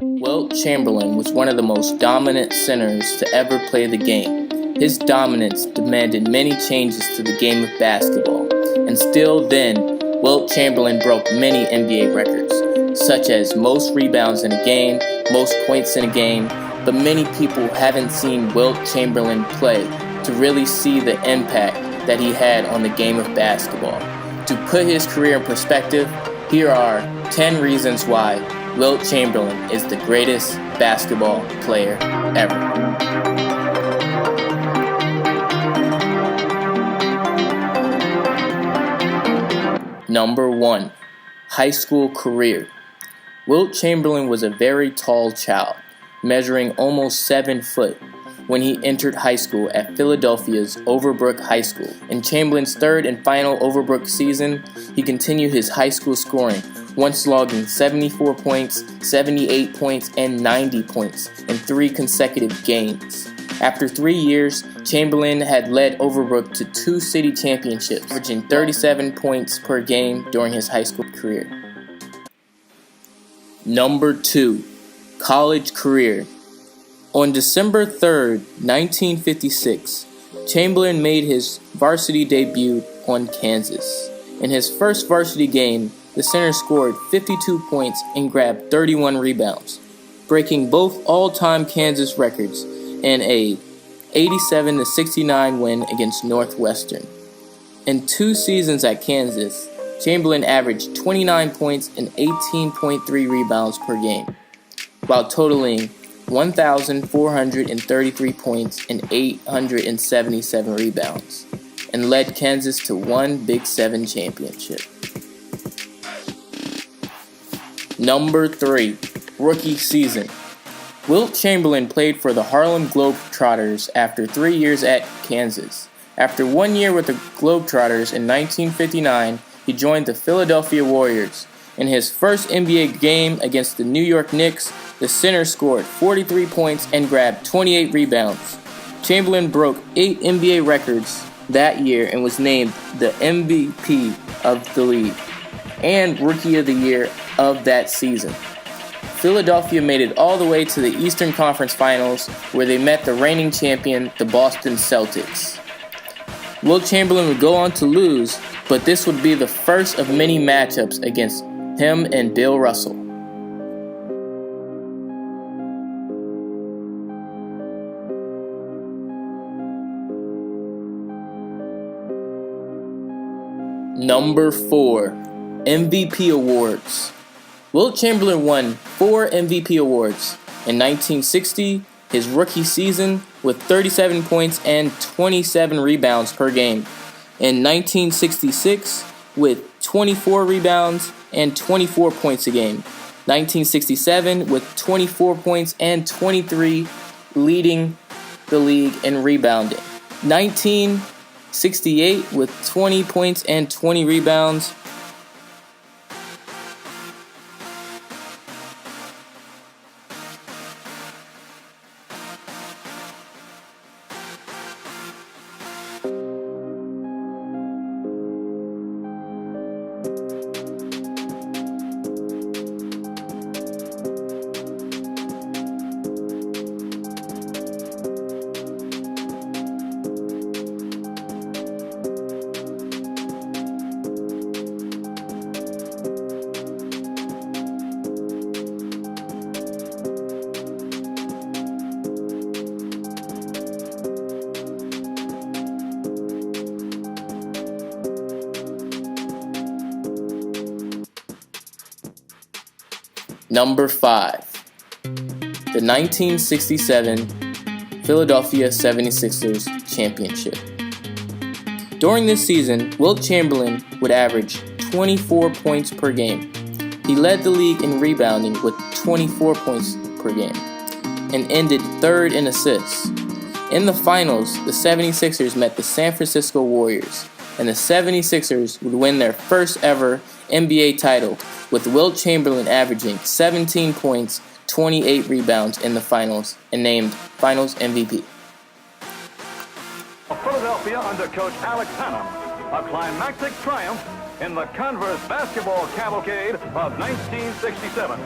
Wilt Chamberlain was one of the most dominant centers to ever play the game. His dominance demanded many changes to the game of basketball, and still then, Wilt Chamberlain broke many NBA records, such as most rebounds in a game, most points in a game, but many people haven't seen Wilt Chamberlain play to really see the impact that he had on the game of basketball. To put his career in perspective, here are 10 reasons why Wilt Chamberlain is the greatest basketball player ever. Number 1. High school career. Wilt Chamberlain was a very tall child, measuring almost 7 foot, when he entered high school at Philadelphia's Overbrook High School. In Chamberlain's third and final Overbrook season, he continued his high school scoring, once logging 74 points, 78 points, and 90 points in 3 consecutive games. After 3 years, Chamberlain had led Overbrook to 2 city championships, averaging 37 points per game during his high school career. Number 2. College career. On December 3, 1956, Chamberlain made his varsity debut on Kansas. In his first varsity game, the center scored 52 points and grabbed 31 rebounds, breaking both all-time Kansas records in a 87-69 win against Northwestern. In 2 seasons at Kansas, Chamberlain averaged 29 points and 18.3 rebounds per game, while totaling 1,433 points and 877 rebounds, and led Kansas to 1 Big 7 championship. Number 3. Rookie season. Wilt Chamberlain played for the Harlem Globetrotters after 3 years at Kansas. After 1 year with the Globetrotters in 1959, he joined the Philadelphia Warriors. In his first NBA game against the New York Knicks, the center scored 43 points and grabbed 28 rebounds. Chamberlain broke 8 NBA records that year and was named the MVP of the league and Rookie of the Year of that season. Philadelphia made it all the way to the Eastern Conference Finals, where they met the reigning champion, the Boston Celtics. Wilt Chamberlain would go on to lose, but this would be the first of many matchups against him and Bill Russell. Number 4. MVP awards. Wilt Chamberlain won 4 MVP awards. In 1960, his rookie season, with 37 points and 27 rebounds per game. In 1966, with 24 rebounds and 24 points a game. 1967, with 24 points and 23, leading the league in rebounding. 1968, with 20 points and 20 rebounds. Number 5. The 1967 Philadelphia 76ers Championship. During this season, Wilt Chamberlain would average 24 points per game. He led the league in rebounding with 24 points per game and ended 3rd in assists. In the finals, the 76ers met the San Francisco Warriors, and the 76ers would win their first ever NBA title, with Wilt Chamberlain averaging 17 points, 28 rebounds in the finals, and named Finals MVP. Philadelphia under coach Alex Hannum, a climactic triumph in the Converse basketball cavalcade of 1967.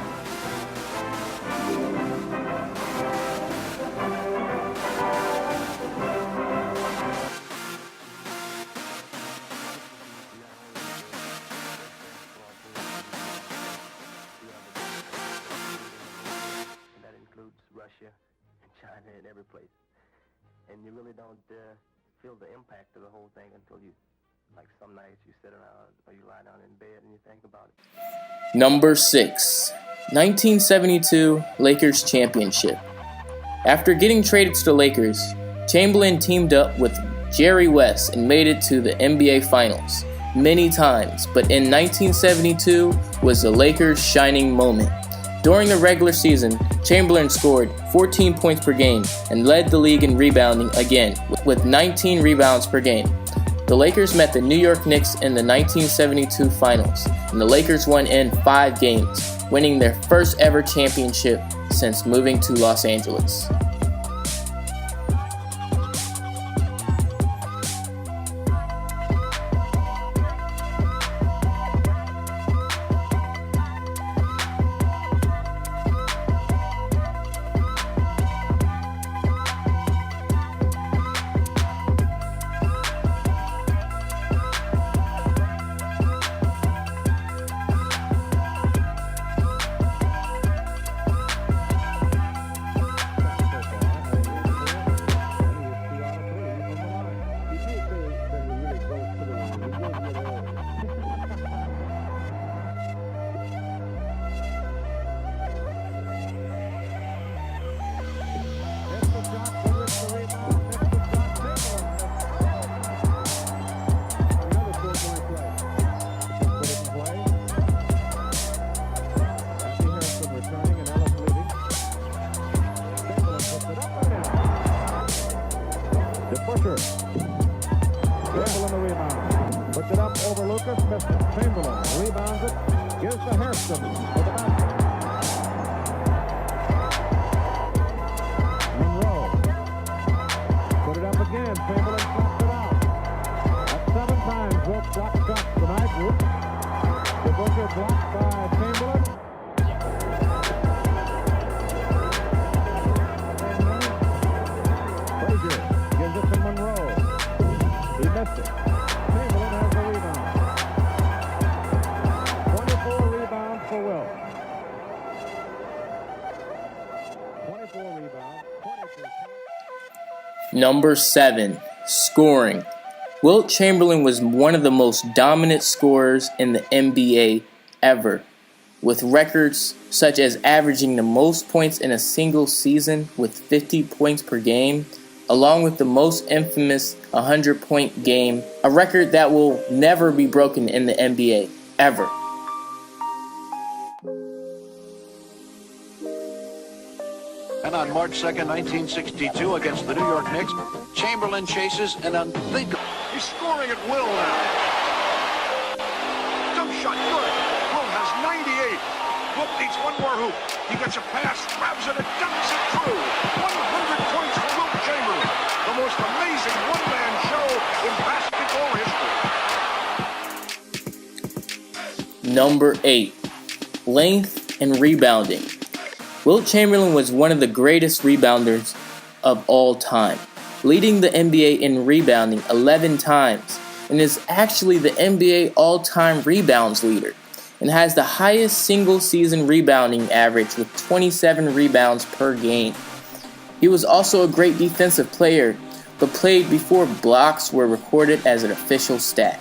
That includes Russia and China and every place. And you really don't feel the impact of the whole thing until you, like some nights you sit around or you lie down in bed and you think about it. Number 6. 1972 Lakers Championship. After getting traded to the Lakers, Chamberlain teamed up with Jerry West and made it to the NBA Finals many times, but in 1972 was the Lakers' shining moment. During the regular season, Chamberlain scored 14 points per game and led the league in rebounding again with 19 rebounds per game. The Lakers met the New York Knicks in the 1972 Finals, and the Lakers won in 5 games, winning their first ever championship since moving to Los Angeles. Chamberlain the rebound. Puts it up over Lucas, missed it. Chamberlain rebounds it, gives to Hairston for the basket. Monroe. Put it up again. Chamberlain slaps it out. That's 7 times Wilt blocked shots tonight. The Booker blocked by Chamberlain. Frazier gives it to Monroe. He missed it. Chamberlain has the rebound. 24 rebounds for Wilt. 24 rebounds, 23 points. Number 7. Scoring. Wilt Chamberlain was one of the most dominant scorers in the NBA ever, with records such as averaging the most points in a single season with 50 points per game, along with the most infamous 100-point game, a record that will never be broken in the NBA, ever. And on March 2nd, 1962, against the New York Knicks, Chamberlain chases an unthinkable. He's scoring at will now. Jump shot, good. Wilt has 98. Wilt needs one more hoop. He gets a pass, grabs it, and dunks it through. 100 points for Wilt Chamberlain. The most amazing one-man show in basketball history. Number 8. Length and rebounding. Wilt Chamberlain was one of the greatest rebounders of all time, leading the NBA in rebounding 11 times, and is actually the NBA all-time rebounds leader, and has the highest single-season rebounding average with 27 rebounds per game. He was also a great defensive player, but played before blocks were recorded as an official stat.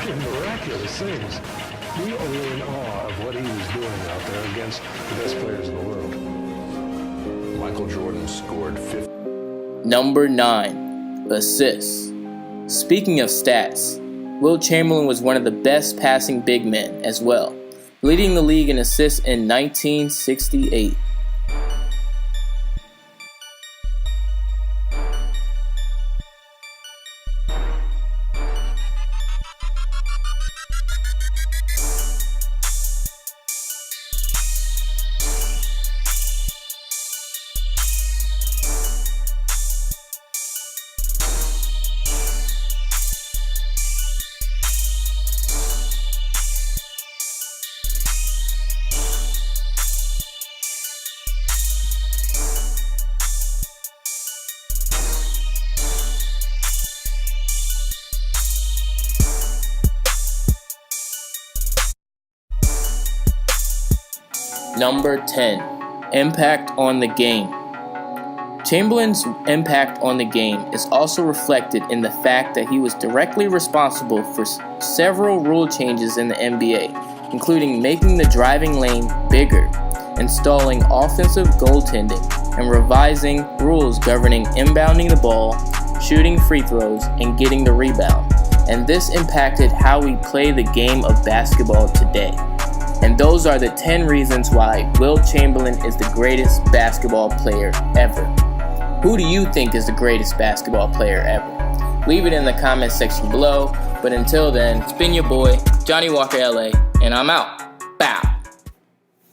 Miraculous things. We are really in awe of what he was doing out there against the best players in the world. Michael Jordan scored 50. Number 9. Assists. Speaking of stats, Wilt Chamberlain was one of the best passing big men as well, leading the league in assists in 1968. Number 10. Impact on the game. Chamberlain's impact on the game is also reflected in the fact that he was directly responsible for several rule changes in the NBA, including making the driving lane bigger, installing offensive goaltending, and revising rules governing inbounding the ball, shooting free throws, and getting the rebound. And this impacted how we play the game of basketball today. And those are the 10 reasons why Wilt Chamberlain is the greatest basketball player ever. Who do you think is the greatest basketball player ever? Leave it in the comment section below. But until then, it's been your boy, Johnny Walker LA, and I'm out.